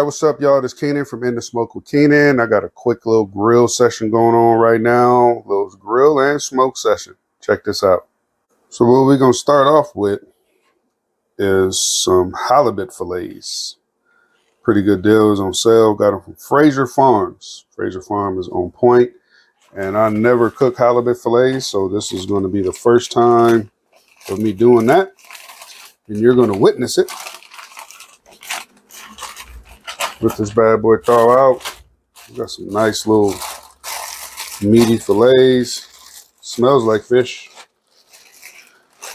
All right, what's up, y'all? This is Keenan from In the Smoke with Keenan. I got a quick little grill session going on right now. Little grill and smoke session. Check this out. So what we're going to start off with is some halibut fillets. Pretty good deals on sale. Got them from Fraiser Farms. Fraiser Farms is on point. And I never cook halibut fillets, so this is going to be the first time of me doing that. And you're going to witness it. With this bad boy thaw out. We got some nice little meaty fillets. Smells like fish.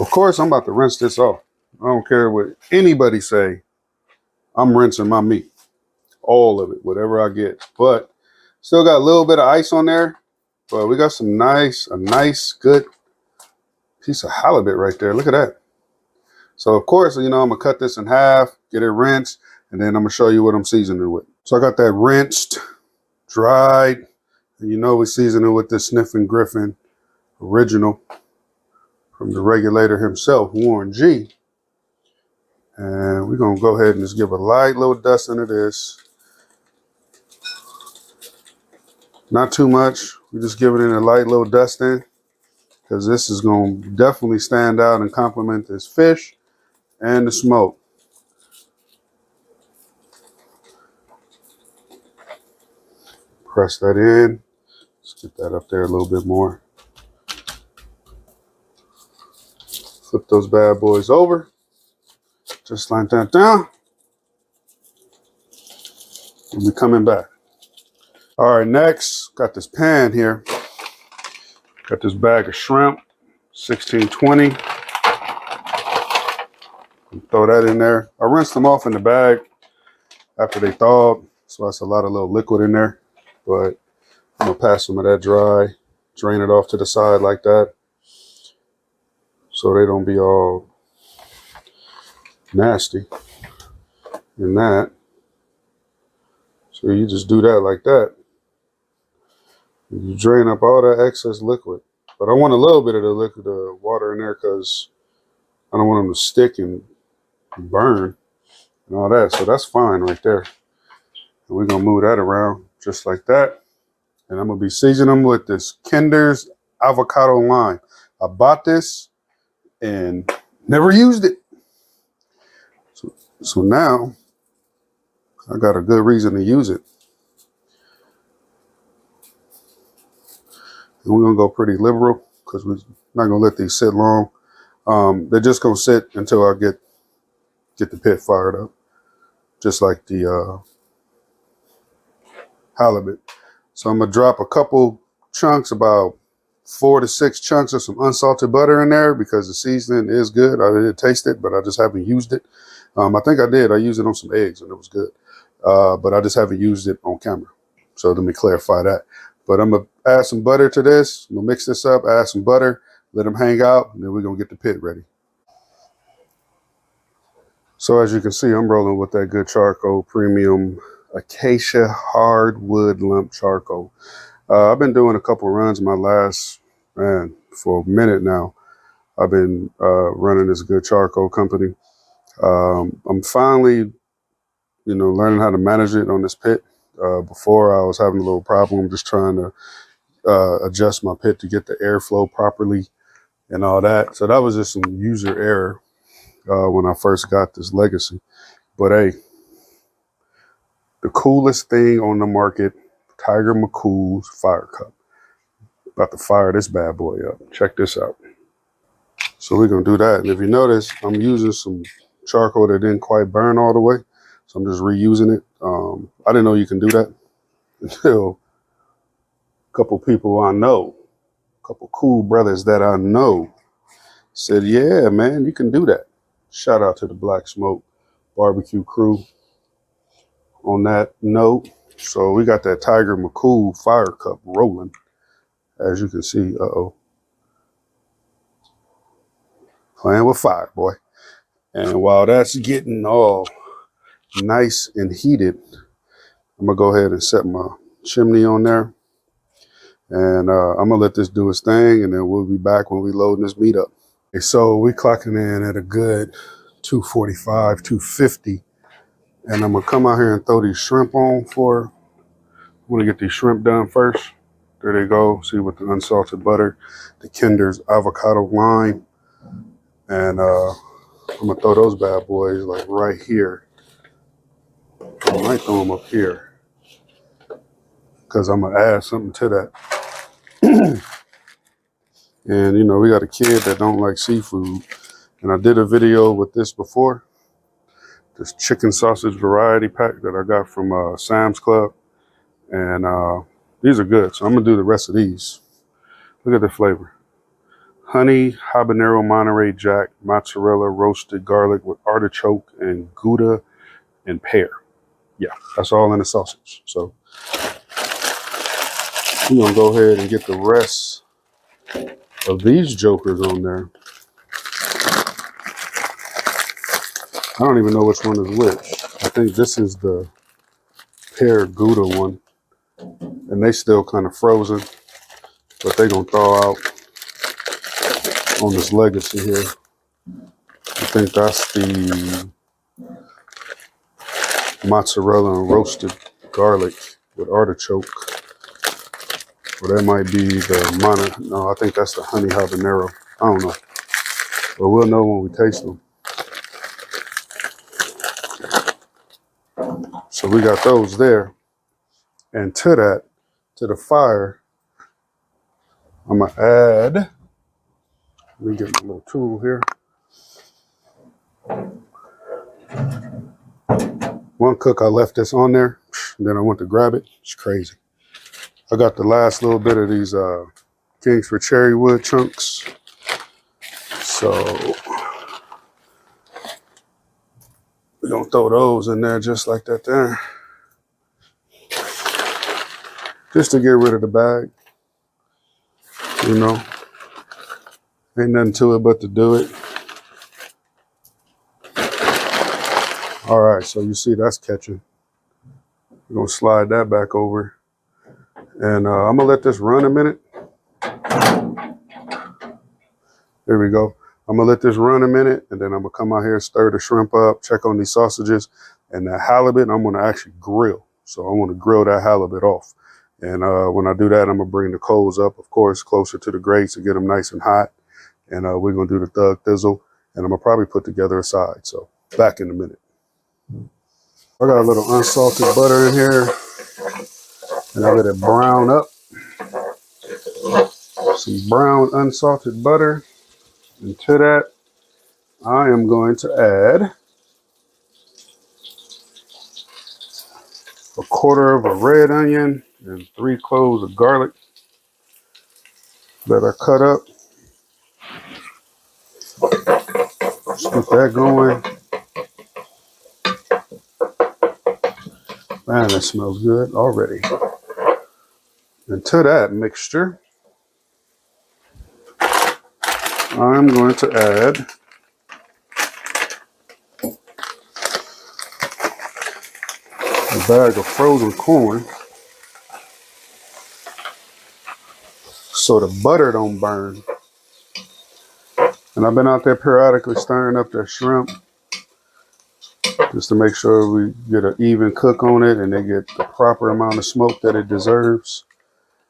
Of course, I'm about to rinse this off. I don't care what anybody say. I'm rinsing my meat. All of it, whatever I get. But still got a little bit of ice on there. But we got a nice, good piece of halibut right there. Look at that. So, of course, I'm going to cut this in half, get it rinsed, and then I'm going to show you what I'm seasoning with. So I got that rinsed, dried, and we season it with this Sniffin' Griffin original from the regulator himself, Warren G. And we're going to go ahead and just give a light little dust into this. Not too much. We're just giving it a light little dust in because this is going to definitely stand out and complement this fish and the smoke. Press that in. Let's get that up there a little bit more. Flip those bad boys over. Just like that down. And we're coming back. All right, next, got this pan here. Got this bag of shrimp, 1620. Throw that in there. I rinsed them off in the bag after they thawed, so that's a lot of little liquid in there. But I'm gonna pass some of that dry, drain it off to the side like that, so they don't be all nasty in that. So you just do that like that. You drain up all that excess liquid. But I want a little bit of the liquid water in there because I don't want them to stick and burn and all that. So that's fine right there. And we're going to move that around just like that. And I'm going to be seasoning them with this Kinder's Avocado Lime. I bought this and never used it. So now I got a good reason to use it. And we're going to go pretty liberal because we're not going to let these sit long. They're just going to sit until I get the pit fired up, just like the halibut. So I'm going to drop a couple chunks, about 4 to 6 chunks of some unsalted butter in there because the seasoning is good. I did taste it, but I just haven't used it. I think I did. I used it on some eggs and it was good. But I just haven't used it on camera. So let me clarify that. But I'm going to add some butter to this. I'm going to mix this up, add some butter, let them hang out, and then we're going to get the pit ready. So as you can see, I'm rolling with that good charcoal premium acacia hardwood lump charcoal. I've been doing a couple runs my last, for a minute now. I've been running this good charcoal company. I'm finally, learning how to manage it on this pit. Before I was having a little problem just trying to adjust my pit to get the airflow properly and all that. So that was just some user error when I first got this Legacy. But hey, the coolest thing on the market, Tiger McCool's Fire Cup. About to fire this bad boy up. Check this out. So we're going to do that. And if you notice, I'm using some charcoal that didn't quite burn all the way. So I'm just reusing it. I didn't know you can do that until a couple people I know, a couple cool brothers that I know said, yeah, man, you can do that. Shout out to the Black Smoke barbecue crew on that note. So we got that Tiger McCool Fire Cup rolling. As you can see, playing with fire, boy. And while that's getting all nice and heated, I'm gonna go ahead and set my chimney on there. And I'm gonna let this do its thing, and then we'll be back when we loading this meat up. Okay, so we clocking in at a good 245, 250. And I'm gonna come out here and throw these shrimp on for, I'm gonna get these shrimp done first. There they go. See, with the unsalted butter, the Kinder's avocado lime. And I'm gonna throw those bad boys like right here. I might throw them up here because I'm gonna add something to that. And you know, we got a kid that don't like seafood. And I did a video with this before. This chicken sausage variety pack that I got from Sam's Club. And these are good. So I'm gonna do the rest of these. Look at the flavor. Honey, habanero, Monterey Jack, mozzarella, roasted garlic with artichoke and Gouda and pear. Yeah, that's all in the sausage. So we're gonna go ahead and get the rest of these jokers on there. I don't even know which one is which. I think this is the pear Gouda one. And they still kind of frozen, but they gonna thaw out on this legacy here. I think that's the mozzarella and roasted garlic with artichoke. Or that might be the no, I think that's the honey habanero. I don't know. But we'll know when we taste them. So we got those there. And to that, to the fire, I'm gonna add, let me get my little tool here. One cook, I left this on there, and then I went to grab it. It's crazy. I got the last little bit of these Kingsford cherry wood chunks. So we're gonna throw those in there just like that there. Just to get rid of the bag. You know, ain't nothing to it but to do it. All right, so you see that's catching. We're gonna slide that back over. And I'm gonna let this run a minute. There we go. I'm gonna let this run a minute, and then I'm gonna come out here, stir the shrimp up, check on these sausages, and that halibut I'm gonna actually grill. So I want to grill that halibut off. And when I do that, I'm gonna bring the coals up, of course, closer to the grates to get them nice and hot. And we're gonna do the thug thizzle, and I'm gonna probably put together a side. So back in a minute. I got a little unsalted butter in here, and I let it brown up. Some brown unsalted butter. And to that, I am going to add a quarter of a red onion and 3 cloves of garlic that I cut up. Let's get that going. Man, that smells good already. And to that mixture, I'm going to add a bag of frozen corn so the butter don't burn. And I've been out there periodically stirring up that shrimp just to make sure we get an even cook on it and they get the proper amount of smoke that it deserves.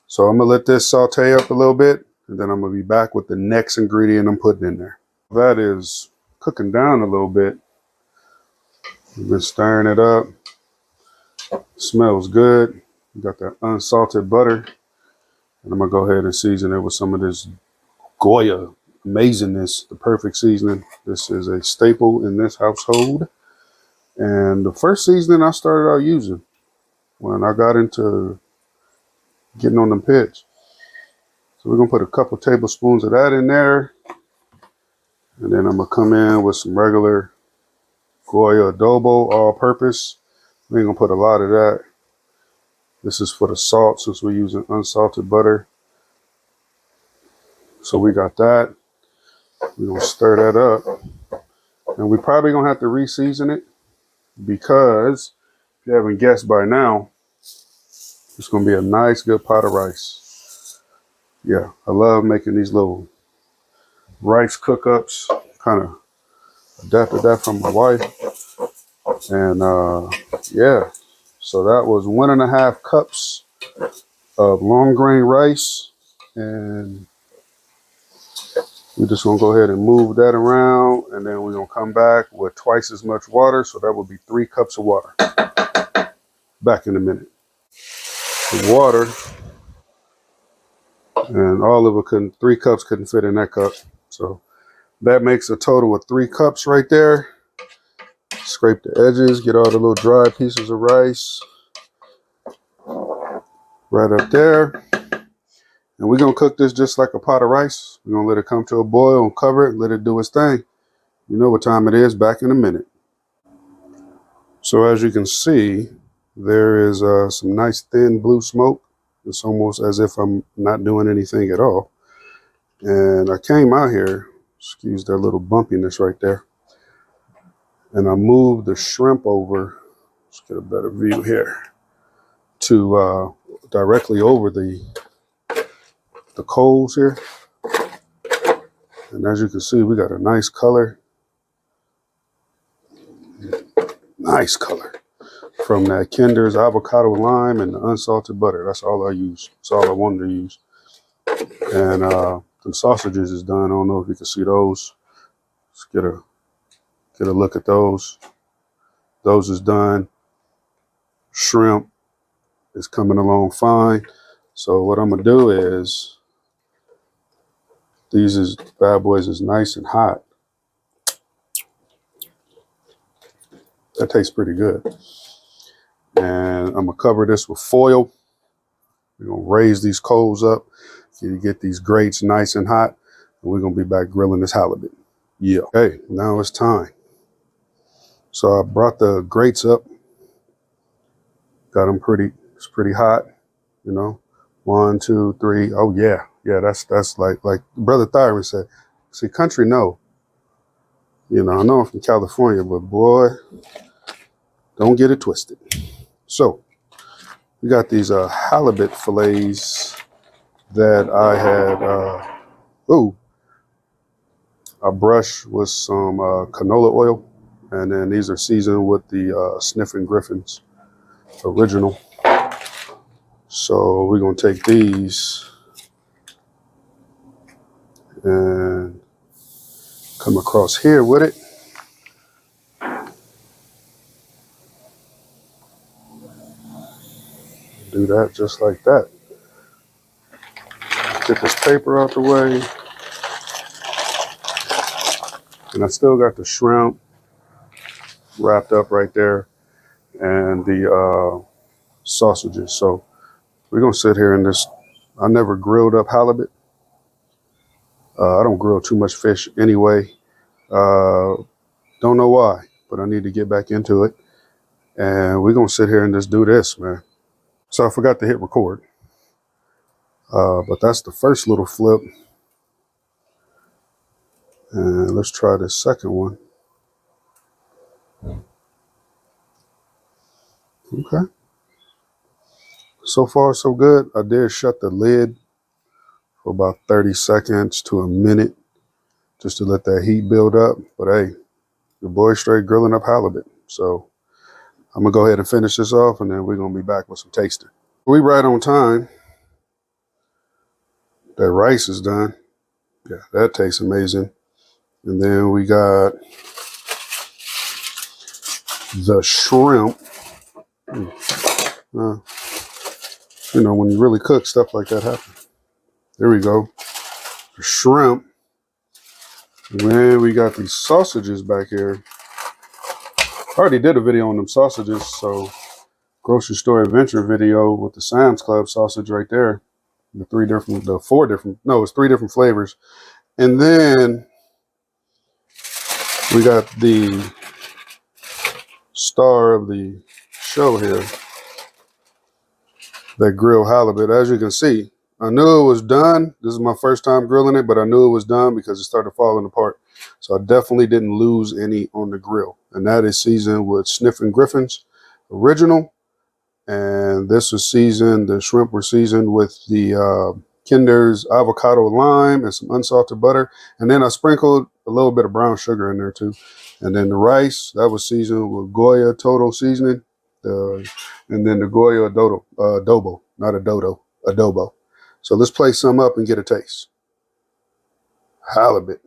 So I'm gonna let this saute up a little bit, and then I'm gonna be back with the next ingredient I'm putting in there. That is cooking down a little bit. We've been stirring it up. Smells good. We got that unsalted butter. And I'm gonna go ahead and season it with some of this Goya amazingness, the perfect seasoning. This is a staple in this household. And the first seasoning I started out using when I got into getting on them pits. So we're gonna put a couple tablespoons of that in there. And then I'm gonna come in with some regular Goya adobo, all purpose. We ain't gonna put a lot of that. This is for the salt since we're using unsalted butter. So we got that. We're gonna stir that up. And we're probably gonna have to re-season it because if you haven't guessed by now, it's gonna be a nice, good pot of rice. Yeah, I love making these little rice cook-ups. Kind of adapted that from my wife. And yeah, so that was 1.5 cups of long grain rice. And we're just gonna go ahead and move that around, and then we're gonna come back with twice as much water. So that will be 3 cups of water. Back in a minute. The water, and all of it couldn't, 3 cups couldn't fit in that cup. So that makes a total of 3 cups right there. Scrape the edges, get all the little dry pieces of rice right up there. And we're gonna cook this just like a pot of rice. We're gonna let it come to a boil and cover it, let it do its thing. You know what time it is, back in a minute. So as you can see, there is some nice thin blue smoke. It's almost as if I'm not doing anything at all. And I came out here, excuse that little bumpiness right there, and I moved the shrimp over. Let's get a better view here, to directly over the coals here. And as you can see, we got a nice color. Nice color from that Kinder's Avocado Lime and the unsalted butter. That's all I use. That's all I wanted to use. And the sausages is done. I don't know if you can see those. Let's get a look at those. Those is done. Shrimp is coming along fine. So what I'm gonna do is, these bad boys is nice and hot. That tastes pretty good. And I'm gonna cover this with foil. We're gonna raise these coals up so you get these grates nice and hot. And we're gonna be back grilling this halibut. Yeah. Okay, now it's time. So I brought the grates up. Got them it's pretty hot, you know. 1, 2, 3. Oh yeah. Yeah, that's like Brother Thyron said. See, country, no. You know, I know I'm from California, but boy, don't get it twisted. So we got these halibut fillets that I had I brushed with some canola oil, and then these are seasoned with the Sniffin' Griffin's original. So we're gonna take these and come across here with it. Do that just like that. Get this paper out the way. And I still got the shrimp wrapped up right there, and the sausages. So we're gonna sit here in this. I never grilled up halibut. I don't grill too much fish anyway. Don't know why, but I need to get back into it. And we're gonna sit here and just do this, man. So I forgot to hit record. But that's the first little flip. And let's try this second one. Okay. So far, so good. I did shut the lid for about 30 seconds to a minute just to let that heat build up. But hey, your boy's straight grilling up halibut. So I'm going to go ahead and finish this off, and then we're going to be back with some tasting. We right on time. That rice is done. Yeah, that tastes amazing. And then we got the shrimp. You know, when you really cook, stuff like that happens. There we go. The shrimp. And then we got these sausages back here. I already did a video on them sausages, so grocery store adventure video with the Sam's Club sausage right there. It's 3 different flavors. And then we got the star of the show here, that grilled halibut. As you can see, I knew it was done. This is my first time grilling it, but I knew it was done because it started falling apart. So I definitely didn't lose any on the grill. And that is seasoned with Sniffin' Griffin's original. And this was seasoned, the shrimp were seasoned with the Kinder's Avocado Lime and some unsalted butter. And then I sprinkled a little bit of brown sugar in there too. And then the rice, that was seasoned with Goya Total seasoning. And then the Goya adobo, not adobo. So let's play some up and get a taste. Halibut.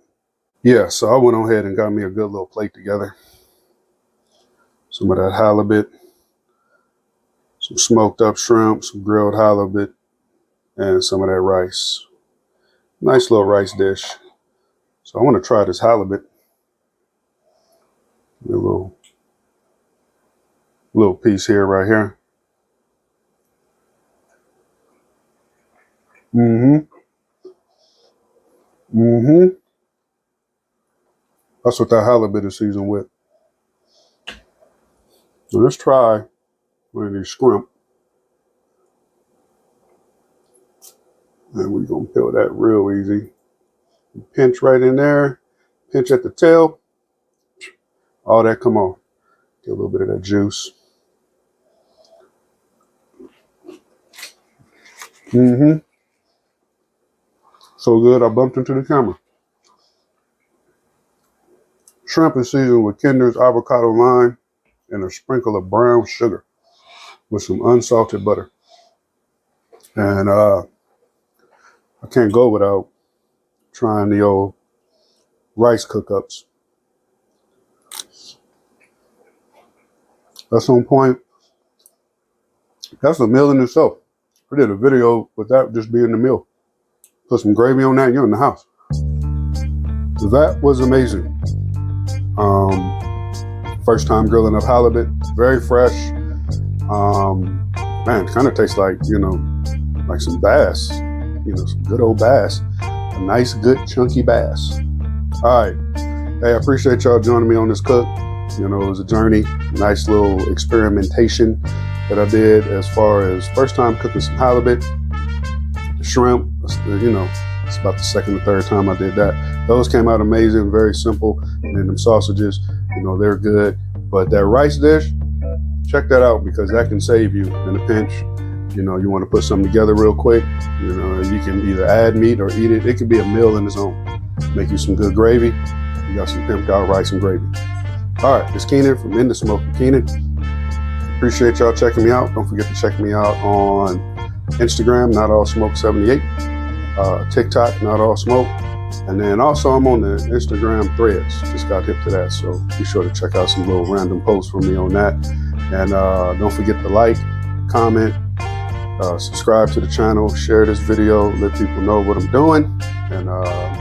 Yeah, so I went on ahead and got me a good little plate together. Some of that halibut, some smoked up shrimp, some grilled halibut, and some of that rice. Nice little rice dish. So I want to try this halibut. A little piece here, right here. That's what that halibut is seasoned with. So let's try one of these shrimp. And we're going to peel that real easy. Pinch right in there. Pinch at the tail. All that come off. Get a little bit of that juice. So good, I bumped into the camera. Shrimp is seasoned with Kinder's Avocado Lime and a sprinkle of brown sugar with some unsalted butter. And I can't go without trying the old rice cook-ups. That's on point. That's a meal in itself. I did a video with that just being the meal. Put some gravy on that and you're in the house. That was amazing. First time grilling of halibut. Very fresh. Man, kind of tastes like, like some bass. Some good old bass. A nice, good, chunky bass. All right. Hey, I appreciate y'all joining me on this cook. It was a journey. Nice little experimentation that I did as far as first time cooking some halibut. The shrimp, it's about the second or third time I did that. Those came out amazing, very simple. And then them sausages, they're good. But that rice dish, check that out because that can save you in a pinch. You want to put something together real quick, and you can either add meat or eat it. It could be a meal in its own. Make you some good gravy. You got some pimped out rice and gravy. All right, it's Keenan from In the Smoke with Keenan. Appreciate y'all checking me out. Don't forget to check me out on Instagram, Not All Smoke 78, TikTok, Not All Smoke, and then also I'm on the Instagram threads. Just got hip to that, so be sure to check out some little random posts from me on that. And don't forget to like, comment, subscribe to the channel, share this video, let people know what I'm doing, and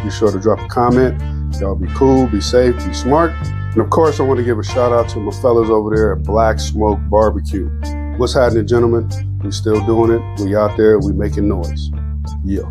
be sure to drop a comment. Y'all be cool, be safe, be smart. And of course, I want to give a shout out to my fellas over there at Black Smoke Barbecue. What's happening, gentlemen? We still doing it. We out there. We making noise. Yeah.